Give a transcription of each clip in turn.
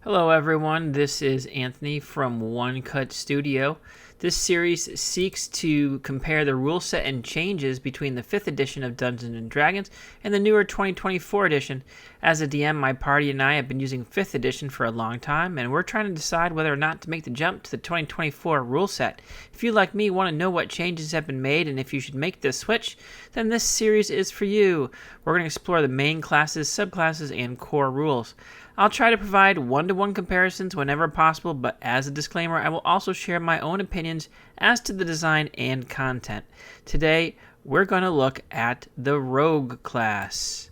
Hello everyone, this is Anthony from One Cut Studio. This series seeks to compare the rule set and changes between the 5th edition of Dungeons & Dragons and the newer 2024 edition. As a DM, my party and I have been using 5th edition for a long time, and we're trying to decide whether or not to make the jump to the 2024 rule set. If you, like me, want to know what changes have been made and if you should make this switch, then this series is for you. We're going to explore the main classes, subclasses, and core rules. I'll try to provide one-to-one comparisons whenever possible, but as a disclaimer, I will also share my own opinions as to the design and content. Today, we're going to look at the Rogue class.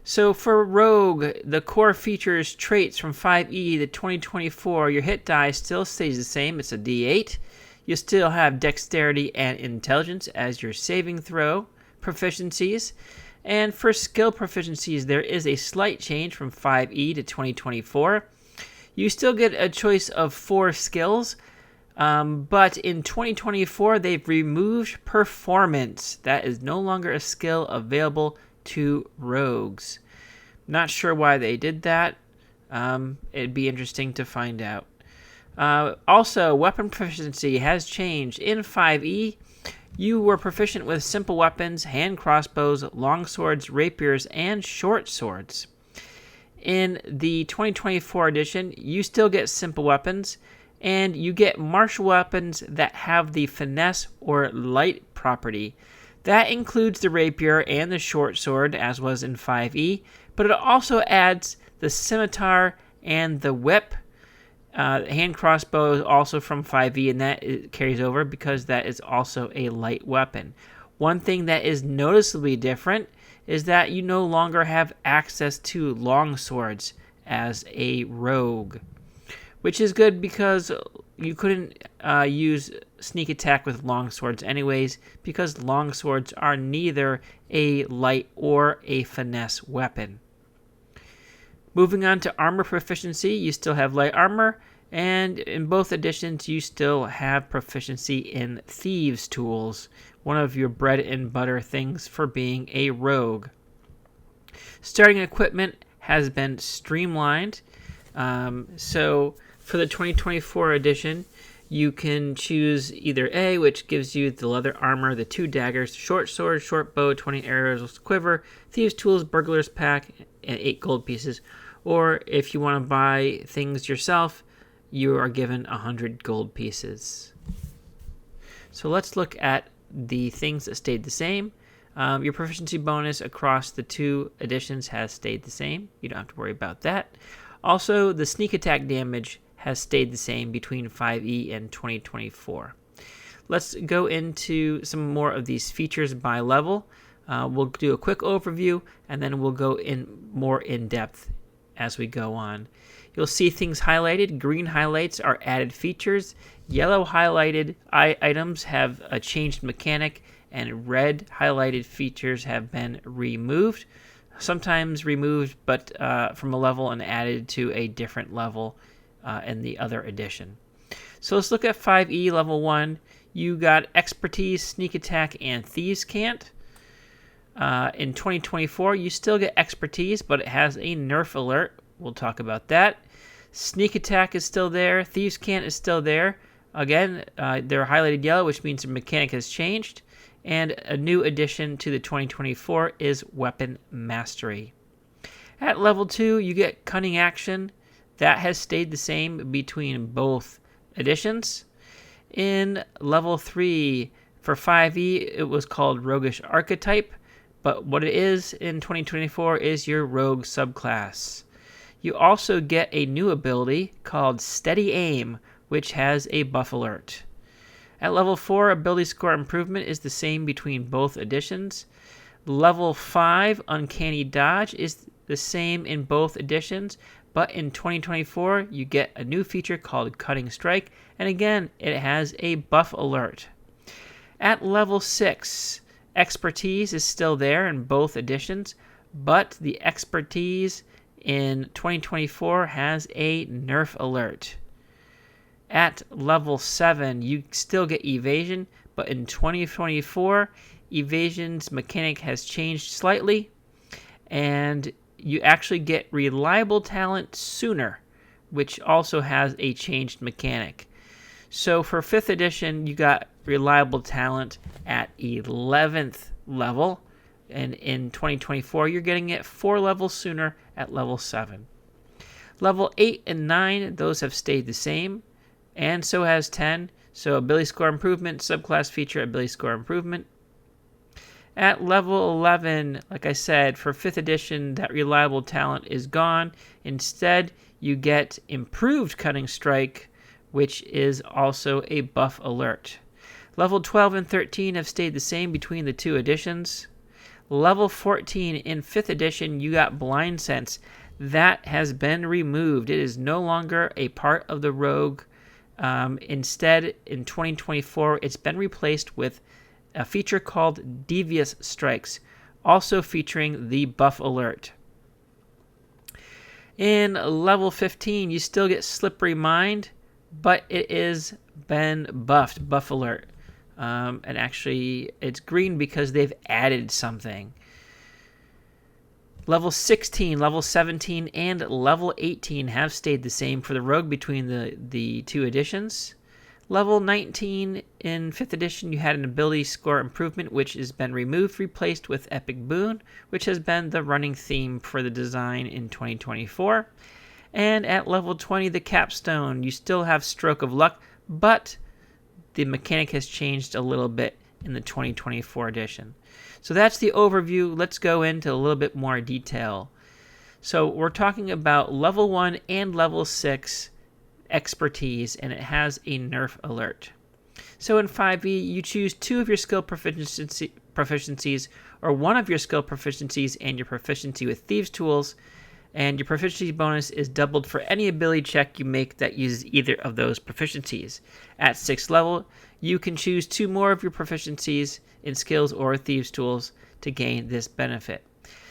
So for Rogue, the core features traits from 5e to 2024, your hit die still stays the same. It's a d8. You still have dexterity and intelligence as your saving throw proficiencies. And for skill proficiencies, there is a slight change from 5e to 2024. You still get a choice of 4 skills, but in 2024, they've removed performance. That is no longer a skill available to rogues. Not sure why they did that. It'd be interesting to find out. Also, weapon proficiency has changed. In 5e, you were proficient with simple weapons, hand crossbows, long swords, rapiers, and short swords. In the 2024 edition, you still get simple weapons, and you get martial weapons that have the finesse or light property. That includes the rapier and the short sword, as was in 5e, but it also adds the scimitar and the whip. Hand crossbow is also from 5e, and that carries over because that is also a light weapon. One thing that is noticeably different is that you no longer have access to long swords as a rogue, which is good because you couldn't use sneak attack with long swords anyways, because long swords are neither a light or a finesse weapon. Moving on to armor proficiency, you still have light armor, and in both editions, you still have proficiency in thieves' tools, one of your bread and butter things for being a rogue. Starting equipment has been streamlined, so for the 2024 edition, you can choose either A, which gives you the leather armor, the 2 daggers, short sword, short bow, 20 arrows, quiver, thieves' tools, burglar's pack, and 8 gold pieces. Or if you want to buy things yourself, you are given 100 gold pieces. So let's look at the things that stayed the same. Your proficiency bonus across the 2 editions has stayed the same. You don't have to worry about that. Also, the sneak attack damage has stayed the same between 5e and 2024. Let's go into some more of these features by level. We'll do a quick overview, and then we'll go in more in depth as we go on. You'll see things highlighted. Green highlights are added features. Yellow highlighted items have a changed mechanic, and red highlighted features have been removed. Sometimes removed, but from a level and added to a different level in the other edition. So let's look at 5e level 1. You got expertise, sneak attack, and thieves' cant. In 2024, you still get expertise, but it has a nerf alert. We'll talk about that. Sneak attack is still there. Thieves' cant is still there. Again, they're highlighted yellow, which means the mechanic has changed. And a new addition to the 2024 is weapon mastery. At level 2, you get cunning action. That has stayed the same between both editions. In level 3, for 5e, it was called roguish archetype. But what it is in 2024 is your rogue subclass. You also get a new ability called Steady Aim, which has a buff alert. At level 4, ability score improvement is the same between both editions. Level 5, Uncanny Dodge, is the same in both editions, but in 2024, you get a new feature called Cutting Strike, and again, it has a buff alert. At level 6, Expertise is still there in both editions, but the expertise in 2024 has a nerf alert. At level 7, you still get evasion, but in 2024, evasion's mechanic has changed slightly, and you actually get reliable talent sooner which also has a changed mechanic. So for 5th edition, you got Reliable Talent at 11th level, and in 2024, you're getting it 4 levels sooner at level 7. Level 8 and 9, those have stayed the same, and so has 10. So ability score improvement, subclass feature, ability score improvement. At level 11, like I said, for 5th edition, that Reliable Talent is gone. Instead, you get Improved Cunning Strike, which is also a buff alert. Level 12 and 13 have stayed the same between the 2 editions. Level 14 in 5th edition, you got Blind Sense. That has been removed. It is no longer a part of the rogue. Instead, in 2024, it's been replaced with a feature called Devious Strikes, also featuring the buff alert. In level 15, you still get Slippery Mind, but it is been buffed, buff alert. And actually, it's green because they've added something. Level 16, level 17, and level 18 have stayed the same for the rogue between the 2 editions. Level 19 in 5th edition, you had an ability score improvement, which has been removed, replaced with Epic Boon, which has been the running theme for the design in 2024. And at level 20, the Capstone, you still have Stroke of Luck, but the mechanic has changed a little bit in the 2024 edition. So that's the overview. Let's go into a little bit more detail. So we're talking about level 1 and level 6 expertise, and it has a nerf alert. So in 5e, you choose 2 of your skill proficiencies or 1 of your skill proficiencies and your proficiency with Thieves' Tools, and your proficiency bonus is doubled for any ability check you make that uses either of those proficiencies. At 6th level, you can choose 2 more of your proficiencies in skills or Thieves' Tools to gain this benefit.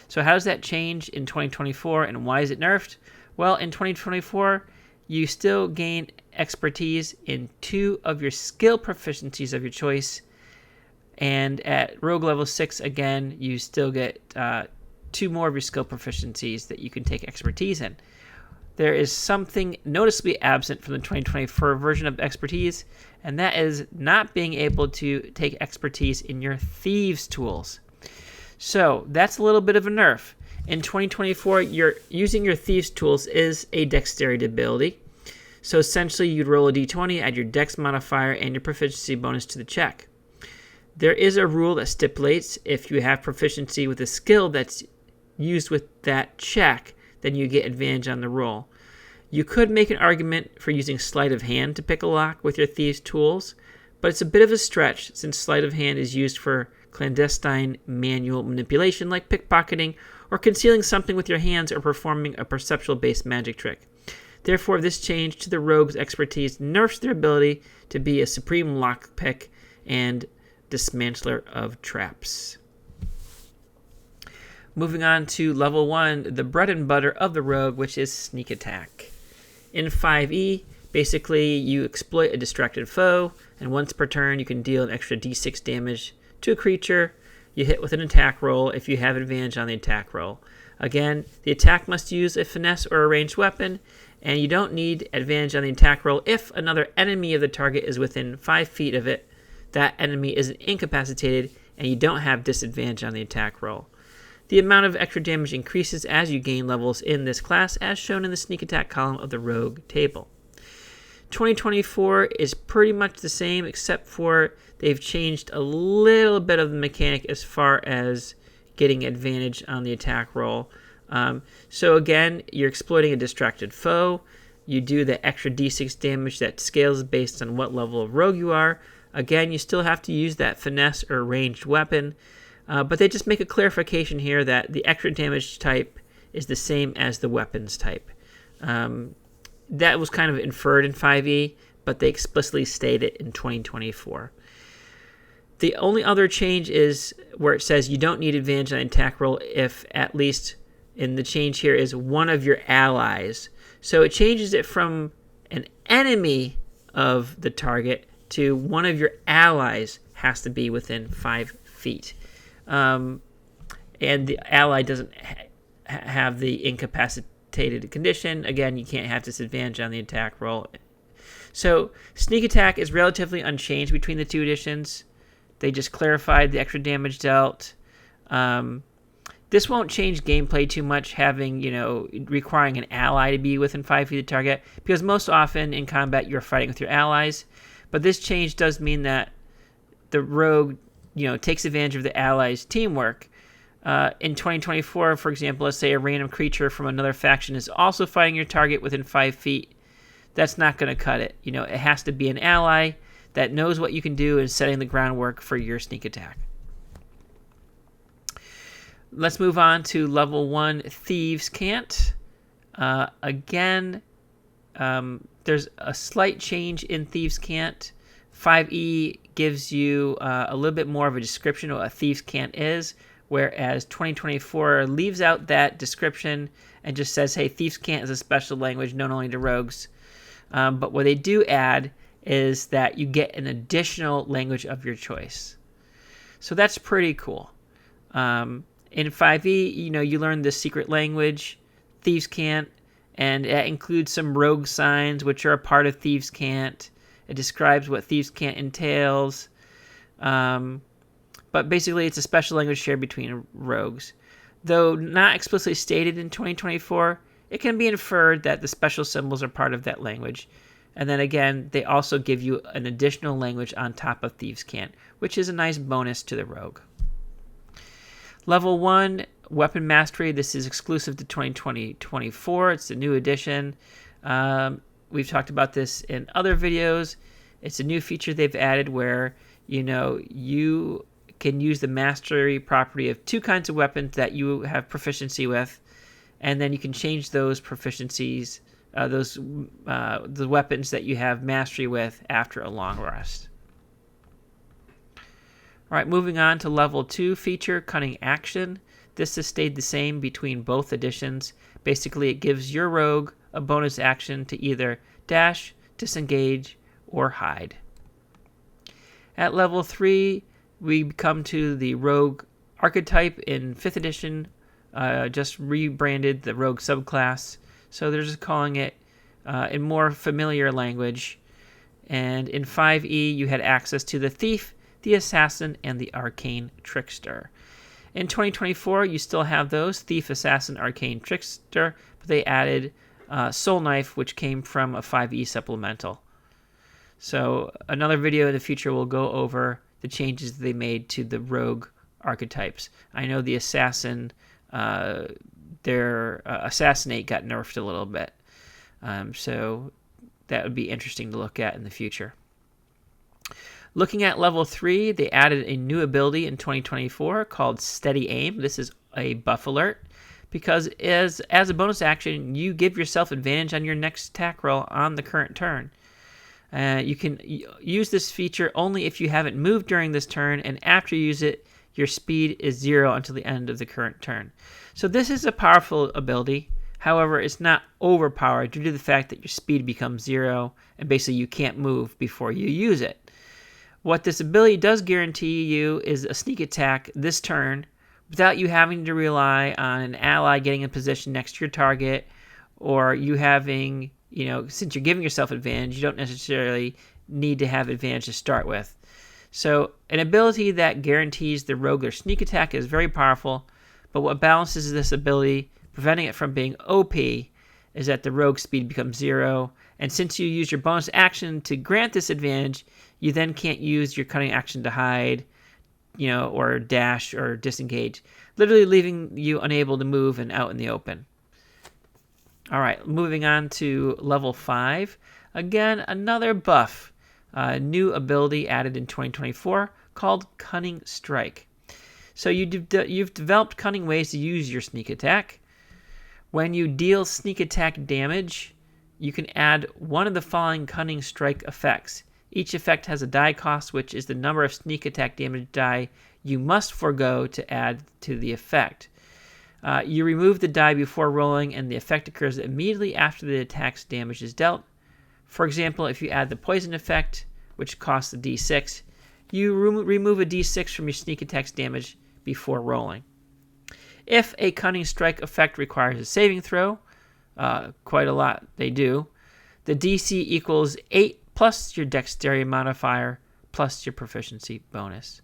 So how does that change in 2024, and why is it nerfed? Well, in 2024, you still gain expertise in 2 of your skill proficiencies of your choice, and at Rogue level 6, again, you still get 2 more of your skill proficiencies that you can take expertise in. There is something noticeably absent from the 2024 version of expertise, and that is not being able to take expertise in your Thieves' Tools. So that's a little bit of a nerf. In 2024, using your Thieves' Tools is a dexterity ability. So essentially, you'd roll a d20, add your dex modifier, and your proficiency bonus to the check. There is a rule that stipulates if you have proficiency with a skill that's used with that check, then you get advantage on the roll. You could make an argument for using Sleight of Hand to pick a lock with your Thieves' Tools, but it's a bit of a stretch since Sleight of Hand is used for clandestine manual manipulation like pickpocketing or concealing something with your hands or performing a perceptual-based magic trick. Therefore, this change to the rogue's expertise nerfs their ability to be a supreme lockpick and dismantler of traps. Moving on to level 1, the bread and butter of the rogue, which is Sneak Attack. In 5e, basically you exploit a distracted foe, and once per turn you can deal an extra d6 damage to a creature you hit with an attack roll if you have advantage on the attack roll. Again, the attack must use a finesse or a ranged weapon, and you don't need advantage on the attack roll if another enemy of the target is within 5 feet of it. That enemy isn't incapacitated, and you don't have disadvantage on the attack roll. The amount of extra damage increases as you gain levels in this class, as shown in the sneak attack column of the rogue table. 2024 is pretty much the same, except for they've changed a little bit of the mechanic as far as getting advantage on the attack roll. So again, you're exploiting a distracted foe. You do the extra d6 damage that scales based on what level of rogue you are. Again, you still have to use that finesse or ranged weapon. But they just make a clarification here that the extra damage type is the same as the weapons type. That was kind of inferred in 5e, but they explicitly state it in 2024. The only other change is where it says you don't need advantage on attack roll if at least, in the change here, is one of your allies. So it changes it from an enemy of the target to one of your allies has to be within 5 feet. And the ally doesn't have the incapacitation incapacitated condition. Again, you can't have disadvantage on the attack roll. So sneak attack is relatively unchanged between the two editions. They just clarified the extra damage dealt. This won't change gameplay too much, having, requiring an ally to be within 5 feet of the target, because most often in combat you're fighting with your allies. But this change does mean that the rogue, takes advantage of the allies' teamwork. In 2024, for example, let's say a random creature from another faction is also fighting your target within 5 feet. That's not going to cut it. It has to be an ally that knows what you can do and setting the groundwork for your sneak attack. Let's move on to level 1, Thieves' Cant. Again, there's a slight change in Thieves' Cant. 5e gives you a little bit more of a description of what a Thieves' Cant is, whereas 2024 leaves out that description and just says, hey, Thieves' Cant is a special language known only to rogues. But what they do add is that you get an additional language of your choice. So that's pretty cool. In 5e, you learn the secret language, Thieves' Cant, and it includes some rogue signs, which are a part of Thieves' Cant. It describes what Thieves' Cant entails. But basically, it's a special language shared between rogues. Though not explicitly stated in 2024, it can be inferred that the special symbols are part of that language. And then again, they also give you an additional language on top of Thieves' Cant, which is a nice bonus to the rogue. Level 1, Weapon Mastery. This is exclusive to 2024. It's a new edition. We've talked about this in other videos. It's a new feature they've added where, you can use the mastery property of 2 kinds of weapons that you have proficiency with, and then you can change those proficiencies, the weapons that you have mastery with after a long rest. All right, moving on to level 2 feature, Cunning Action. This has stayed the same between both editions. Basically, it gives your rogue a bonus action to either dash, disengage, or hide. At level 3, we come to the rogue archetype in 5th edition, just rebranded the rogue subclass. So they're just calling it in more familiar language. And in 5e, you had access to the thief, the assassin, and the arcane trickster. In 2024, you still have those, thief, assassin, arcane trickster, but they added soul knife, which came from a 5e supplemental. So another video in the future will go over the changes they made to the rogue archetypes. I know the assassin, their assassinate got nerfed a little bit. So that would be interesting to look at in the future. Looking at level 3, they added a new ability in 2024 called Steady Aim. This is a buff alert because as a bonus action, you give yourself advantage on your next attack roll on the current turn. You can use this feature only if you haven't moved during this turn, and after you use it, your speed is 0 until the end of the current turn. So this is a powerful ability. However, it's not overpowered due to the fact that your speed becomes 0, and basically you can't move before you use it. What this ability does guarantee you is a sneak attack this turn without you having to rely on an ally getting in position next to your target, or you having, since you're giving yourself advantage, you don't necessarily need to have advantage to start with. So an ability that guarantees the rogue their sneak attack is very powerful, but what balances this ability, preventing it from being OP, is that the rogue speed becomes 0, and since you use your bonus action to grant this advantage, you then can't use your cunning action to hide, or dash or disengage, literally leaving you unable to move and out in the open. All right, moving on to level 5. Again, another buff, new ability added in 2024 called Cunning Strike. So you've developed cunning ways to use your sneak attack. When you deal sneak attack damage, you can add one of the following Cunning Strike effects. Each effect has a die cost, which is the number of sneak attack damage die you must forego to add to the effect. You remove the die before rolling, and the effect occurs immediately after the attack's damage is dealt. For example, if you add the poison effect, which costs a d6, you remove a d6 from your sneak attack's damage before rolling. If a Cunning Strike effect requires a saving throw, quite a lot they do. The DC equals 8 plus your dexterity modifier plus your proficiency bonus.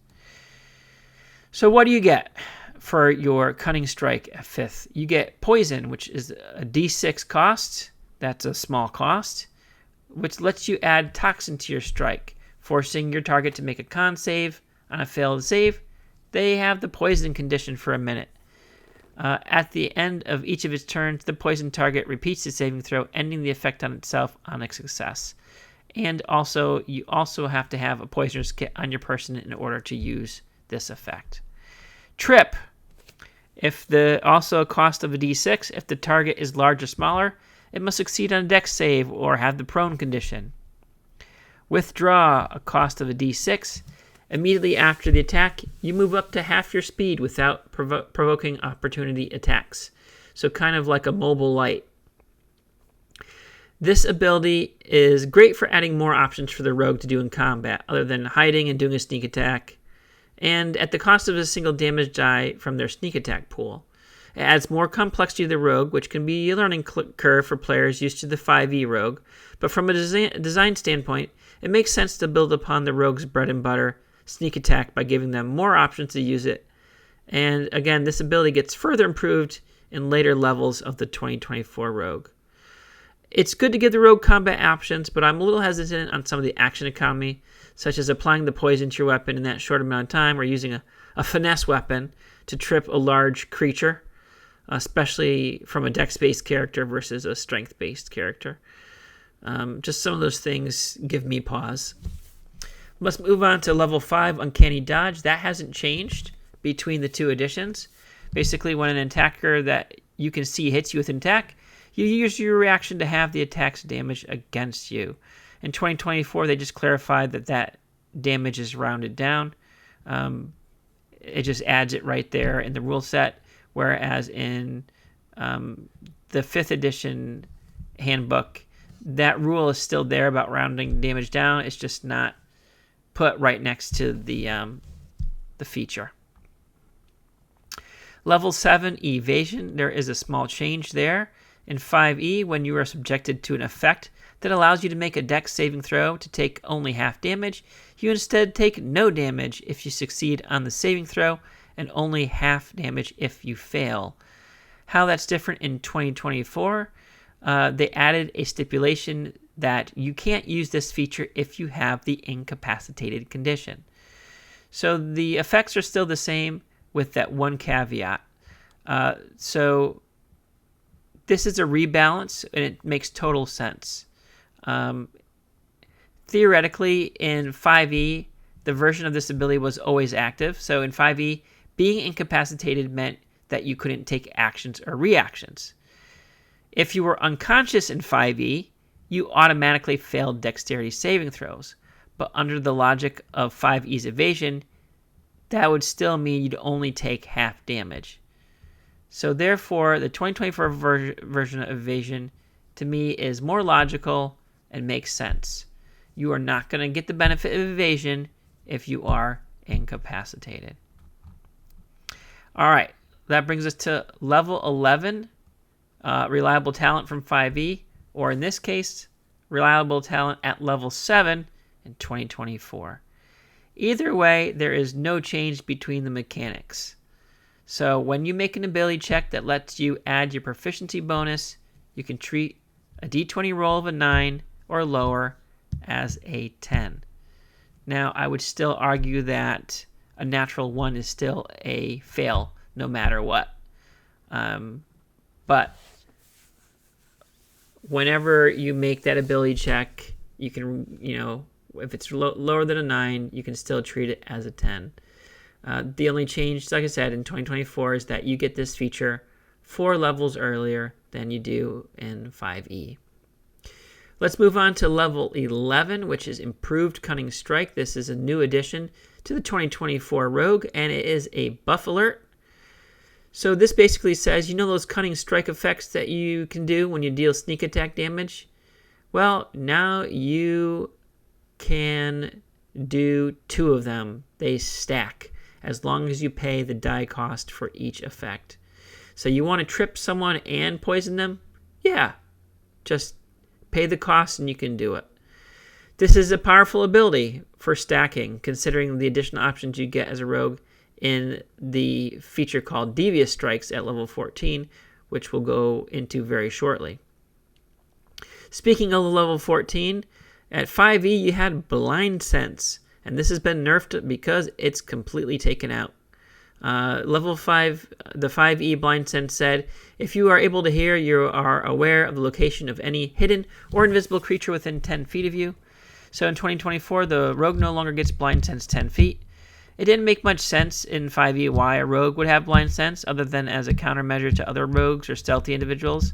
So what do you get for your Cunning Strike at 5th? You get Poison, which is a D6 cost. That's a small cost, which lets you add Toxin to your strike, forcing your target to make a con save. On a failed save, they have the poison condition for a minute. At the end of each of its turns, the poison target repeats the saving throw, ending the effect on itself on a success. And also, you also have to have a Poisoner's Kit on your person in order to use this effect. Trip. Also a cost of a D6. If the target is large or smaller, it must succeed on a dex save or have the prone condition. Withdraw. A cost of a D6. Immediately after the attack, you move up to half your speed without provoking opportunity attacks. So kind of like a mobile light. This ability is great for adding more options for the rogue to do in combat, other than hiding and doing a sneak attack, and at the cost of a single damage die from their sneak attack pool. It adds more complexity to the rogue, which can be a learning curve for players used to the 5e rogue, but from a design standpoint, it makes sense to build upon the rogue's bread and butter sneak attack by giving them more options to use it. And again, this ability gets further improved in later levels of the 2024 rogue. It's good to give the rogue combat options, but I'm a little hesitant on some of the action economy, such as applying the poison to your weapon in that short amount of time, or using a finesse weapon to trip a large creature, especially from a dex-based character versus a strength-based character. Just some of those things give me pause. Let's move on to level 5, Uncanny Dodge. That hasn't changed between the two editions. Basically, when an attacker that you can see hits you with an attack, you use your reaction to have the attack's damage against you. In 2024, they just clarified that damage is rounded down. It just adds it right there in the rule set, whereas in the 5th edition handbook, that rule is still there about rounding damage down. It's just not put right next to the feature. Level 7, Evasion. There is a small change there. In 5e, when you are subjected to an effect that allows you to make a dex saving throw to take only half damage, you instead take no damage if you succeed on the saving throw and only half damage if you fail. How that's different in 2024, they added a stipulation that you can't use this feature if you have the incapacitated condition. So the effects are still the same with that one caveat. So this is a rebalance, and it makes total sense. Theoretically, in 5e, the version of this ability was always active. So in 5e, being incapacitated meant that you couldn't take actions or reactions. If you were unconscious in 5e, you automatically failed dexterity saving throws. But under the logic of 5e's evasion, that would still mean you'd only take half damage. So therefore, the 2024 version of evasion, to me, is more logical and makes sense. You are not going to get the benefit of evasion if you are incapacitated. All right, that brings us to level 11, reliable talent from 5e, or in this case, reliable talent at level 7 in 2024. Either way, there is no change between the mechanics. So when you make an ability check that lets you add your proficiency bonus, you can treat a d20 roll of a 9 or lower as a 10. Now, I would still argue that a natural 1 is still a fail no matter what. But whenever you make that ability check, you can, if it's lower than a 9, you can still treat it as a 10. The only change, like I said, in 2024 is that you get this feature 4 levels earlier than you do in 5e. Let's move on to level 11, which is Improved Cunning Strike. This is a new addition to the 2024 Rogue, and it is a buff alert. So this basically says, those Cunning Strike effects that you can do when you deal sneak attack damage? Well, now you can do 2 of them. They stack, as long as you pay the die cost for each effect. So you want to trip someone and poison them? Yeah, just pay the cost and you can do it. This is a powerful ability for stacking, considering the additional options you get as a rogue in the feature called Devious Strikes at level 14, which we'll go into very shortly. Speaking of level 14, at 5e you had Blind Sense, and this has been nerfed because it's completely taken out. Level 5, the 5e Blind Sense said, if you are able to hear, you are aware of the location of any hidden or invisible creature within 10 feet of you. So in 2024, the rogue no longer gets Blind Sense 10 feet. It didn't make much sense in 5e why a rogue would have Blind Sense, other than as a countermeasure to other rogues or stealthy individuals.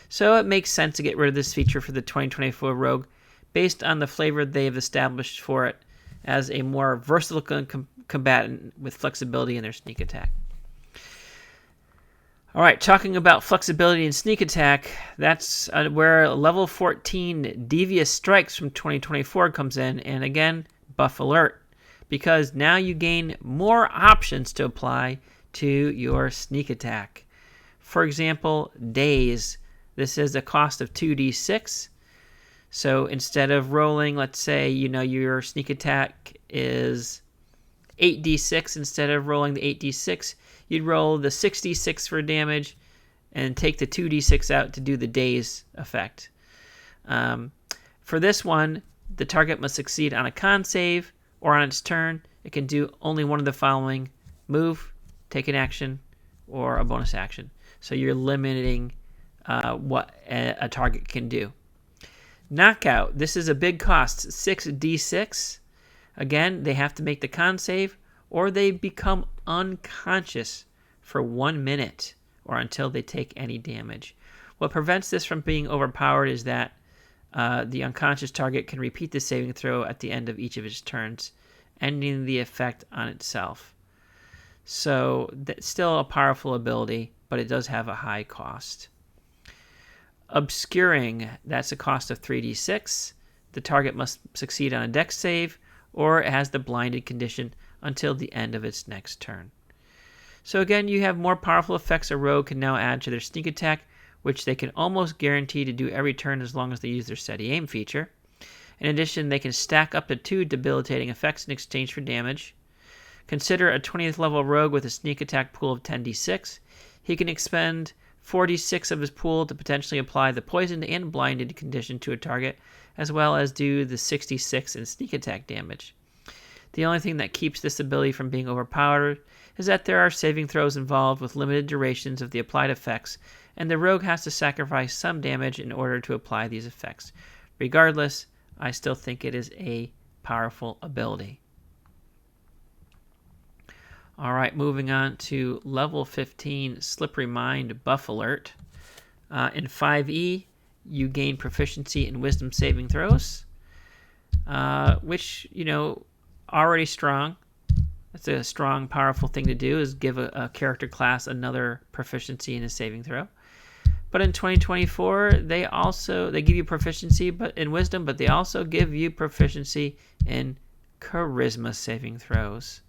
So it makes sense to get rid of this feature for the 2024 rogue, based on the flavor they've established for it as a more versatile combatant with flexibility in their sneak attack. All right, talking about flexibility and sneak attack, that's where level 14 Devious Strikes from 2024 comes in, and again, buff alert, because now you gain more options to apply to your sneak attack. For example, Daze. This is a cost of 2d6. So instead of rolling, let's say, your sneak attack is 8d6, instead of rolling the 8d6, you'd roll the 6d6 for damage and take the 2d6 out to do the Daze effect. For this one, the target must succeed on a con save or on its turn. It can do only one of the following: move, take an action, or a bonus action. So you're limiting what a target can do. Knockout. This is a big cost, 6d6. Again, they have to make the con save, or they become unconscious for 1 minute, or until they take any damage. What prevents this from being overpowered is that the unconscious target can repeat the saving throw at the end of each of its turns, ending the effect on itself. So that's still a powerful ability, but it does have a high cost. Obscuring, that's a cost of 3d6. The target must succeed on a dex save, or it has the blinded condition until the end of its next turn. So again, you have more powerful effects a rogue can now add to their sneak attack, which they can almost guarantee to do every turn as long as they use their steady aim feature. In addition, they can stack up to 2 debilitating effects in exchange for damage. Consider a 20th level rogue with a sneak attack pool of 10d6. He can expend 4d6 of his pool to potentially apply the poisoned and blinded condition to a target, as well as do the 66 in sneak attack damage. The only thing that keeps this ability from being overpowered is that there are saving throws involved with limited durations of the applied effects, and the rogue has to sacrifice some damage in order to apply these effects. Regardless, I still think it is a powerful ability. Alright, moving on to level 15, Slippery Mind Buff Alert. In 5e, you gain proficiency in Wisdom saving throws, which, already strong. That's a strong, powerful thing to do, is give a character class another proficiency in a saving throw. But in 2024, they give you proficiency in Wisdom, but they also give you proficiency in Charisma saving throws.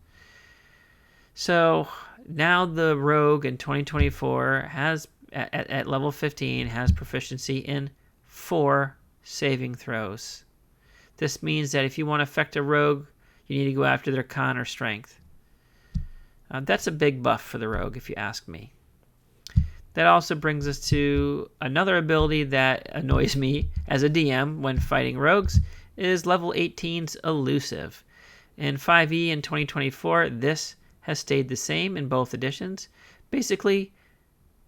So now the rogue in 2024 has, at level 15, has proficiency in 4 saving throws. This means that if you want to affect a rogue, you need to go after their con or strength. That's a big buff for the rogue, if you ask me. That also brings us to another ability that annoys me as a DM when fighting rogues, is level 18's Elusive. In 5e in 2024, this has stayed the same in both editions. Basically,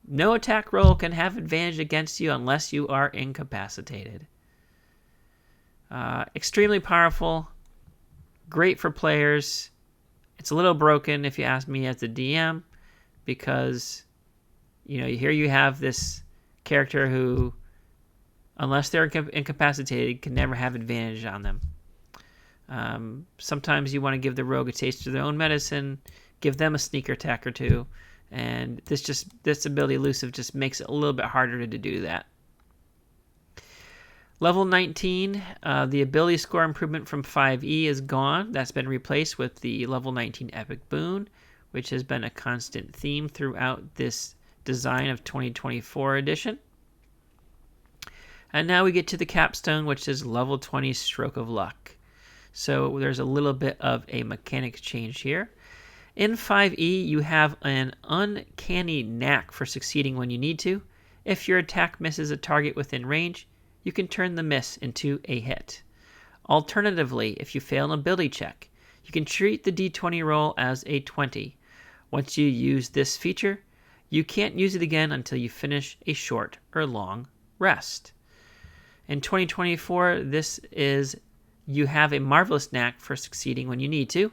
no attack roll can have advantage against you unless you are incapacitated. Extremely powerful, great for players. It's a little broken if you ask me as the DM, because here you have this character who, unless they're incapacitated, can never have advantage on them. Sometimes you want to give the rogue a taste of their own medicine, give them a sneaker attack or two, and this ability Elusive just makes it a little bit harder to do that. Level 19, the ability score improvement from 5e is gone. That's been replaced with the level 19 Epic Boon, which has been a constant theme throughout this design of 2024 edition. And now we get to the capstone, which is level 20 Stroke of Luck. So there's a little bit of a mechanics change here. In 5e, you have an uncanny knack for succeeding when you need to. If your attack misses a target within range, you can turn the miss into a hit. Alternatively, if you fail an ability check, you can treat the d20 roll as a 20. Once you use this feature, you can't use it again until you finish a short or long rest. In 2024, you have a marvelous knack for succeeding when you need to.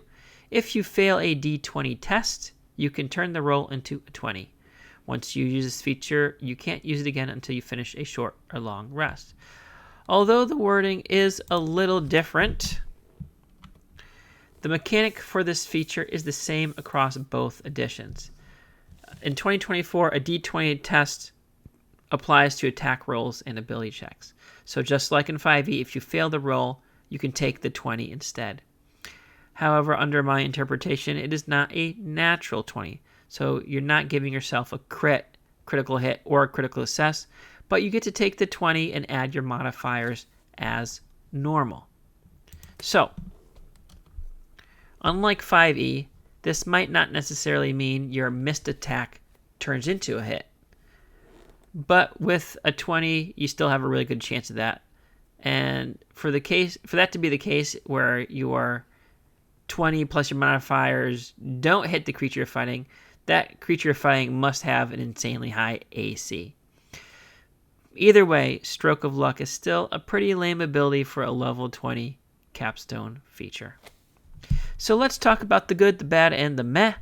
If you fail a d20 test, you can turn the roll into a 20. Once you use this feature, you can't use it again until you finish a short or long rest. Although the wording is a little different, the mechanic for this feature is the same across both editions. In 2024, a d20 test applies to attack rolls and ability checks. So just like in 5e, if you fail the roll, you can take the 20 instead. However, under my interpretation, it is not a natural 20. So you're not giving yourself a critical hit, or a critical success, but you get to take the 20 and add your modifiers as normal. So, unlike 5e, this might not necessarily mean your missed attack turns into a hit. But with a 20, you still have a really good chance of that. And for that to be the case where your 20 plus your modifiers don't hit the creature you're fighting, that creature you're fighting must have an insanely high AC. Either way, Stroke of Luck is still a pretty lame ability for a level 20 capstone feature. So let's talk about the good, the bad, and the meh.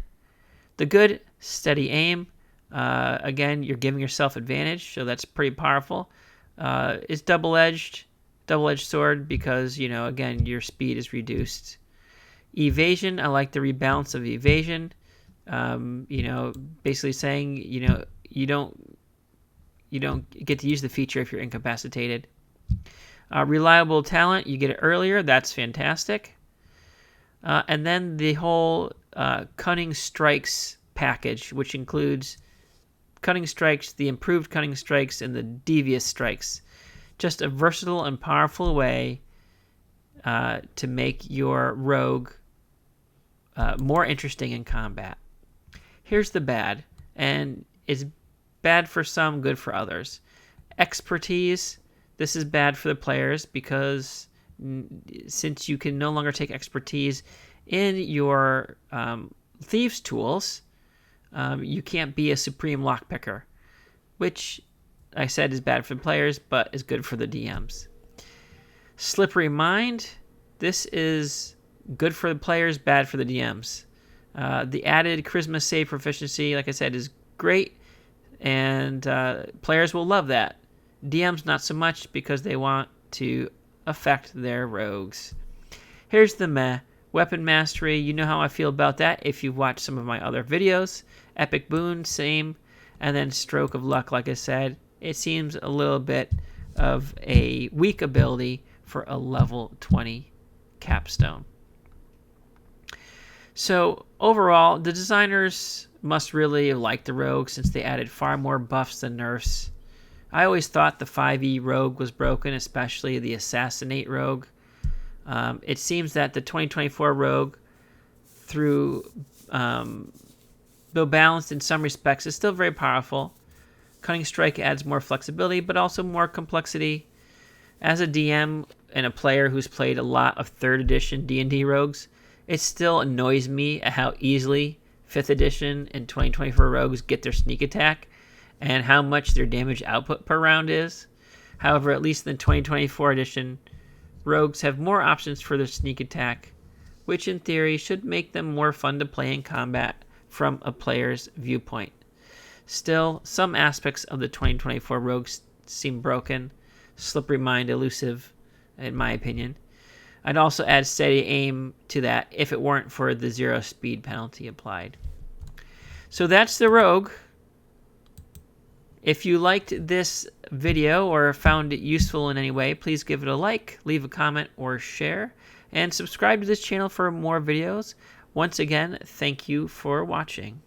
The good, steady aim. Again, you're giving yourself advantage, so that's pretty powerful. It's double-edged sword because, again, your speed is reduced. Evasion, I like the rebalance of evasion. Basically saying, you don't get to use the feature if you're incapacitated. Reliable talent, you get it earlier. That's fantastic. And then the whole Cunning Strikes package, which includes Cunning Strikes, the improved Cunning Strikes, and the Devious Strikes. Just a versatile and powerful way to make your rogue more interesting in combat. Here's the bad, and it's bad for some, good for others. Expertise. This is bad for the players because since you can no longer take expertise in your thieves' tools, you can't be a supreme lockpicker, which I said is bad for the players, but is good for the DMs. Slippery Mind. This is good for the players, bad for the DMs. The added charisma save proficiency, like I said, is great, and players will love that. DMs not so much because they want to affect their rogues. Here's the meh. Weapon Mastery, you know how I feel about that if you've watched some of my other videos. Epic Boon, same. And then Stroke of Luck, like I said, it seems a little bit of a weak ability for a level 20 capstone. So overall, the designers must really like the rogue since they added far more buffs than nerfs. I always thought the 5e rogue was broken, especially the Assassinate rogue. It seems that the 2024 rogue, though balanced in some respects, is still very powerful. Cunning Strike adds more flexibility, but also more complexity. As a DM and a player who's played a lot of 3rd edition D&D rogues, it still annoys me at how easily 5th edition and 2024 rogues get their sneak attack and how much their damage output per round is. However, at least in the 2024 edition, rogues have more options for their sneak attack, which in theory should make them more fun to play in combat from a player's viewpoint. Still, some aspects of the 2024 rogues seem broken, Slippery Mind elusive, in my opinion. I'd also add Steady Aim to that if it weren't for the 0 speed penalty applied. So that's the rogue. If you liked this video or found it useful in any way, please give it a like, leave a comment, or share, and subscribe to this channel for more videos. Once again, thank you for watching.